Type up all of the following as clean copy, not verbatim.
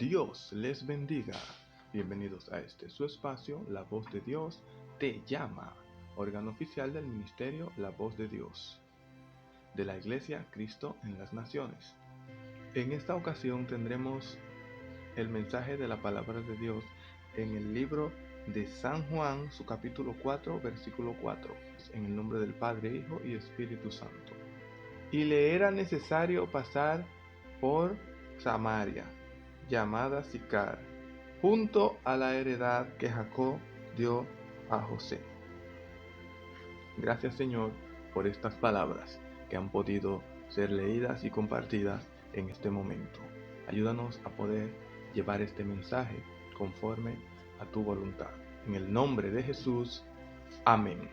Dios les bendiga. Bienvenidos a este su espacio, La Voz de Dios te llama, órgano oficial del ministerio La Voz de Dios, de la Iglesia Cristo en las Naciones. En esta ocasión tendremos el mensaje de la palabra de Dios en el libro de San Juan, su capítulo 4, versículo 4, en el nombre del Padre, Hijo y Espíritu Santo. Y le era necesario pasar por Samaria, llamada Sicar, junto a la heredad que Jacob dio a José. Gracias, Señor, por estas palabras que han podido ser leídas y compartidas en este momento. Ayúdanos a poder llevar este mensaje conforme a tu voluntad. En el nombre de Jesús, amén.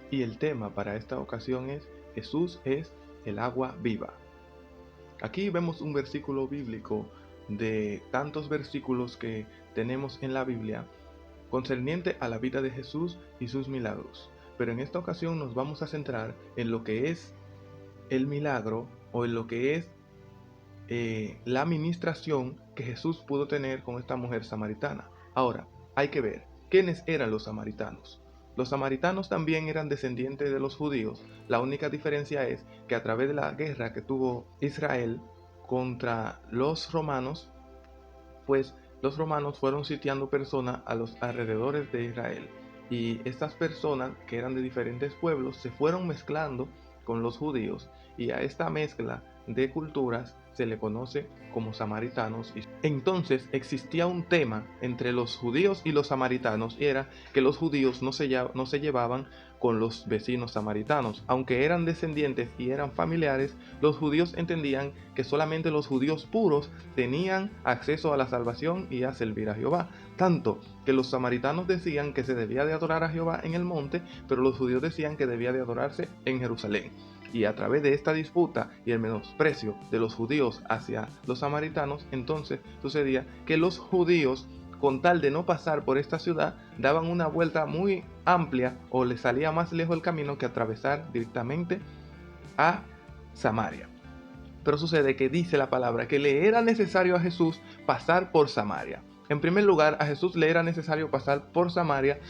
Y el tema para esta ocasión es: Jesús es el agua viva. Aquí vemos un versículo bíblico de tantos versículos que tenemos en la Biblia concerniente a la vida de Jesús y sus milagros. Pero en esta ocasión nos vamos a centrar en lo que es el milagro o en lo que es la administración que Jesús pudo tener con esta mujer samaritana. Ahora, hay que ver quiénes eran los samaritanos. Los samaritanos también eran descendientes de los judíos. La única diferencia es que a través de la guerra que tuvo Israel contra los romanos, pues los romanos fueron sitiando personas a los alrededores de Israel. Y estas personas que eran de diferentes pueblos se fueron mezclando con los judíos, y a esta mezcla de culturas se le conoce como samaritanos. Entonces existía un tema entre los judíos y los samaritanos, y era que los judíos no se llevaban con los vecinos samaritanos. Aunque eran descendientes y eran familiares, los judíos entendían que solamente los judíos puros tenían acceso a la salvación y a servir a Jehová. Tanto que los samaritanos decían que se debía de adorar a Jehová en el monte, pero los judíos decían que debía de adorarse en Jerusalén. Y a través de esta disputa y el menosprecio de los judíos hacia los samaritanos, entonces sucedía que los judíos, con tal de no pasar por esta ciudad, daban una vuelta muy amplia o les salía más lejos el camino que atravesar directamente a Samaria. Pero sucede que dice la palabra que le era necesario a Jesús pasar por Samaria. En primer lugar, a Jesús le era necesario pasar por Samaria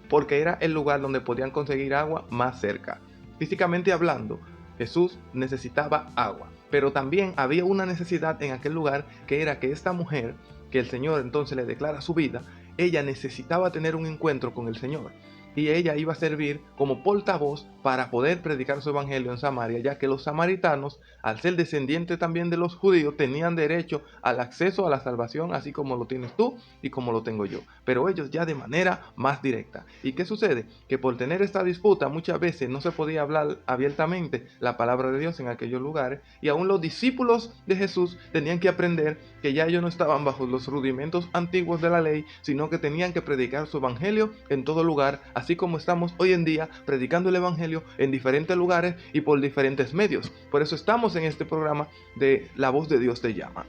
porque era el lugar donde podían conseguir agua más cerca. Físicamente hablando, Jesús necesitaba agua, pero también había una necesidad en aquel lugar, que era que esta mujer, que el Señor entonces le declara su vida, ella necesitaba tener un encuentro con el Señor. Y ella iba a servir como portavoz para poder predicar su evangelio en Samaria, ya que los samaritanos, al ser descendientes también de los judíos, tenían derecho al acceso a la salvación, así como lo tienes tú y como lo tengo yo, pero ellos ya de manera más directa. ¿Y qué sucede? Que por tener esta disputa muchas veces no se podía hablar abiertamente la palabra de Dios en aquellos lugares, y aún los discípulos de Jesús tenían que aprender que ya ellos no estaban bajo los rudimentos antiguos de la ley, sino que tenían que predicar su evangelio en todo lugar, así como estamos hoy en día predicando el evangelio en diferentes lugares y por diferentes medios. Por eso estamos en este programa de La Voz de Dios te llama.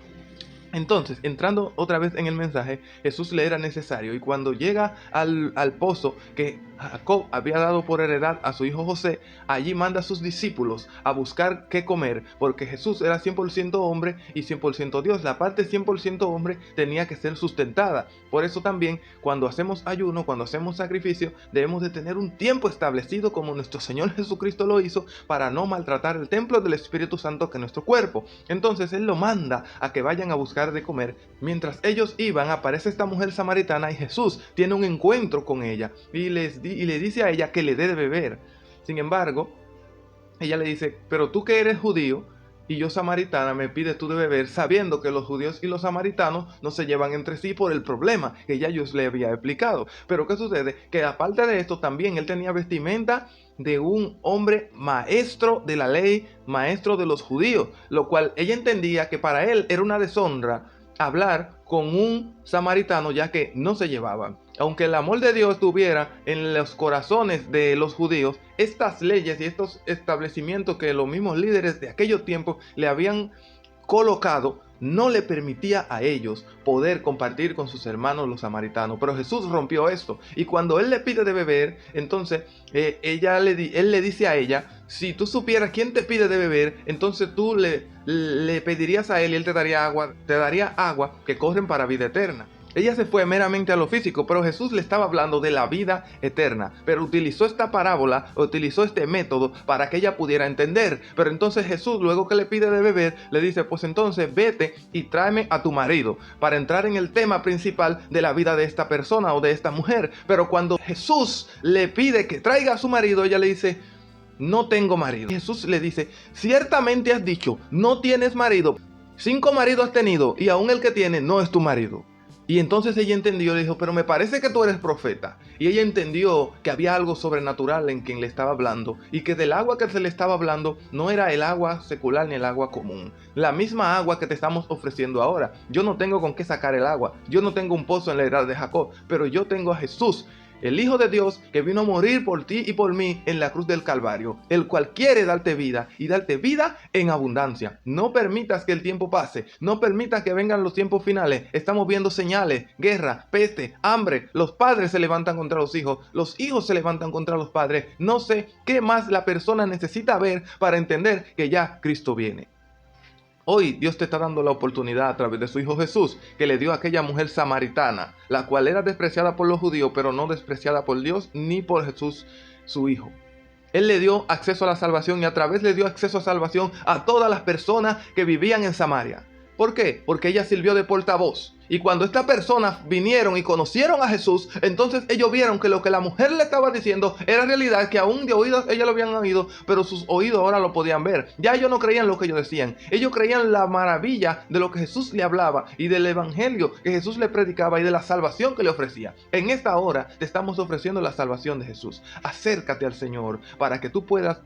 Entonces, entrando otra vez en el mensaje, Jesús le era necesario, y cuando llega al pozo que Jacob había dado por heredad a su hijo José, allí manda a sus discípulos a buscar qué comer, porque Jesús era 100% hombre y 100% Dios. La parte 100% hombre tenía que ser sustentada. Por eso también, cuando hacemos ayuno, cuando hacemos sacrificio, debemos de tener un tiempo establecido, como nuestro Señor Jesucristo lo hizo, para no maltratar el templo del Espíritu Santo, que es nuestro cuerpo. Entonces Él lo manda a que vayan a buscar de comer. Mientras ellos iban, aparece esta mujer samaritana y Jesús tiene un encuentro con ella y le dice a ella que le dé de beber. Sin embargo, ella le dice: pero tú, que eres judío y yo samaritana, me pides tú de beber, sabiendo que los judíos y los samaritanos no se llevan entre sí por el problema que ya yo le había explicado. Pero ¿qué sucede? Que aparte de esto, también él tenía vestimenta de un hombre maestro de la ley, maestro de los judíos, lo cual ella entendía que para él era una deshonra hablar con un samaritano, ya que no se llevaban. Aunque el amor de Dios estuviera en los corazones de los judíos, estas leyes y estos establecimientos que los mismos líderes de aquellos tiempos le habían colocado, no le permitía a ellos poder compartir con sus hermanos los samaritanos. Pero Jesús rompió esto, y cuando él le pide de beber, entonces él le dice a ella: si tú supieras quién te pide de beber, entonces tú le pedirías a él y él te daría agua que corren para vida eterna. Ella se fue meramente a lo físico, pero Jesús le estaba hablando de la vida eterna. Pero utilizó esta parábola, utilizó este método para que ella pudiera entender. Pero entonces Jesús, luego que le pide de beber, le dice, pues entonces vete y tráeme a tu marido, para entrar en el tema principal de la vida de esta persona o de esta mujer. Pero cuando Jesús le pide que traiga a su marido, ella le dice, no tengo marido. Jesús le dice, ciertamente has dicho, no tienes marido. 5 maridos has tenido y aún el que tienes no es tu marido. Y entonces ella entendió, le dijo, pero me parece que tú eres profeta. Y ella entendió que había algo sobrenatural en quien le estaba hablando y que del agua que se le estaba hablando no era el agua secular ni el agua común. La misma agua que te estamos ofreciendo ahora. Yo no tengo con qué sacar el agua. Yo no tengo un pozo en la edad de Jacob, pero yo tengo a Jesús, el Hijo de Dios, que vino a morir por ti y por mí en la cruz del Calvario, el cual quiere darte vida y darte vida en abundancia. No permitas que el tiempo pase, no permitas que vengan los tiempos finales. Estamos viendo señales, guerra, peste, hambre. Los padres se levantan contra los hijos se levantan contra los padres. No sé qué más la persona necesita ver para entender que ya Cristo viene. Hoy Dios te está dando la oportunidad a través de su Hijo Jesús, que le dio a aquella mujer samaritana, la cual era despreciada por los judíos, pero no despreciada por Dios ni por Jesús, su Hijo. Él le dio acceso a la salvación y a través le dio acceso a salvación a todas las personas que vivían en Samaria. ¿Por qué? Porque ella sirvió de portavoz. Y cuando estas personas vinieron y conocieron a Jesús, entonces ellos vieron que lo que la mujer le estaba diciendo era realidad, que aún de oídos ellos lo habían oído, pero sus oídos ahora lo podían ver. Ya ellos no creían lo que ellos decían. Ellos creían la maravilla de lo que Jesús le hablaba y del evangelio que Jesús le predicaba y de la salvación que le ofrecía. En esta hora te estamos ofreciendo la salvación de Jesús. Acércate al Señor para que tú puedas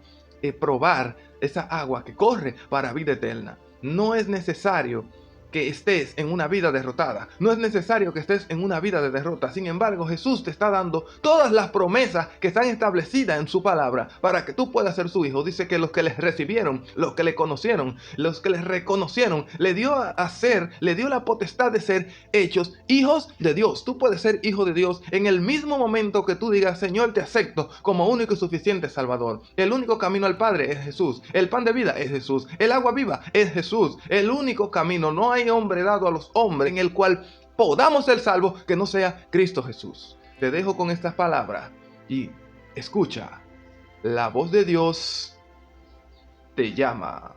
probar esa agua que corre para vida eterna. No es necesario que estés en una vida derrotada. No es necesario que estés en una vida de derrota. Sin embargo, Jesús te está dando todas las promesas que están establecidas en su palabra para que tú puedas ser su hijo. Dice que los que les recibieron, los que le conocieron, los que les reconocieron, le dio la potestad de ser hechos hijos de Dios. Tú puedes ser hijo de Dios en el mismo momento que tú digas, Señor, te acepto como único y suficiente Salvador. El único camino al Padre es Jesús. El pan de vida es Jesús. El agua viva es Jesús. El único camino, no hay hombre dado a los hombres en el cual podamos ser salvos que no sea Cristo Jesús. Te dejo con estas palabras y escucha, la voz de Dios te llama.